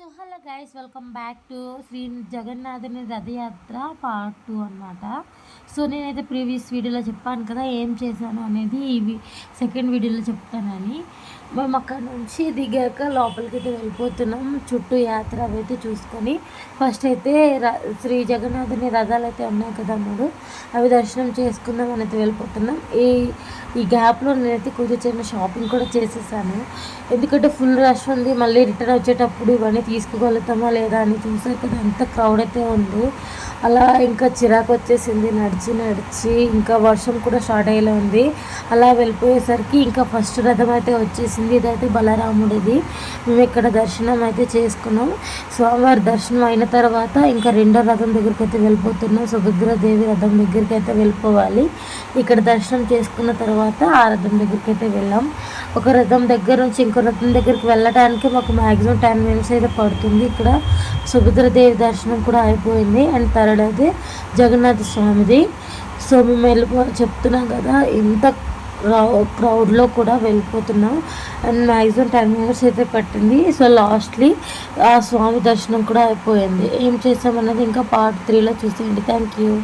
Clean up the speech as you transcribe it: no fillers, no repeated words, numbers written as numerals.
So hello guys, welcome back to Shri జగన్నాథుని Rathyatra part 2 అనమాట. So నేనైతే ప్రీవియస్ వీడియోలో చెప్పాను కదా ఏం చేశాను అనేది, ఇవి సెకండ్ వీడియోలో చెప్తానని. మేము అక్కడ నుంచి దిగాక లోపలికి అయితే వెళ్ళిపోతున్నాం. చుట్టూ యాత్ర అయితే చూసుకొని ఫస్ట్ అయితే శ్రీ జగన్నాథుని రథాలు అయితే ఉన్నాయి కదా మూడు, అవి దర్శనం చేసుకుందాం అని అయితే వెళ్ళిపోతున్నాం. ఈ గ్యాప్లో నేనైతే కొంచెం చిన్న షాపింగ్ కూడా చేసేసాను, ఎందుకంటే ఫుల్ రష్ ఉంది. మళ్ళీ రిటర్న్ వచ్చేటప్పుడు ఇవన్నీ తీసుకోగలుగుతామా లేదా అని చూసాక కదా ఎంత క్రౌడ్ అయితే ఉంది. అలా ఇంకా చిరాకు వచ్చేసింది నడిచి ఇంకా వర్షం కూడా స్టార్ట్ అయ్యేలా ఉంది. అలా వెళ్ళిపోయేసరికి ఇంకా ఫస్ట్ రథం అయితే వచ్చేసింది. ఇదైతే బలరాముడిది. మేము ఇక్కడ దర్శనం అయితే చేసుకున్నాం. స్వామివారి దర్శనం అయిన తర్వాత ఇంకా రెండో రథం దగ్గరికి అయితే వెళ్ళిపోతున్నాం. సుభద్రాదేవి రథం దగ్గరికి అయితే వెళ్ళిపోవాలి. ఇక్కడ దర్శనం చేసుకున్న తర్వాత ఆ రథం దగ్గరికి అయితే వెళ్ళాం. ఒక రథం దగ్గర నుంచి ఇంకో రథం దగ్గరికి వెళ్ళడానికి మాకు మ్యాక్సిమం 10 minutes అయితే పడుతుంది. ఇక్కడ సుభద్రదేవి దర్శనం కూడా అయిపోయింది. అండ్ థర్డ్ అయితే జగన్నాథ స్వామిది. సో మేము చెప్తున్నాం కదా ఇంత క్రౌడ్లో కూడా వెళ్ళిపోతున్నాం. అండ్ మ్యాక్సిమం 10 minutes అయితే పట్టింది. సో లాస్ట్లీ ఆ స్వామి దర్శనం కూడా అయిపోయింది. ఏం చేసామన్నది ఇంకా పార్ట్ 3లో చూసేయండి. Thank you.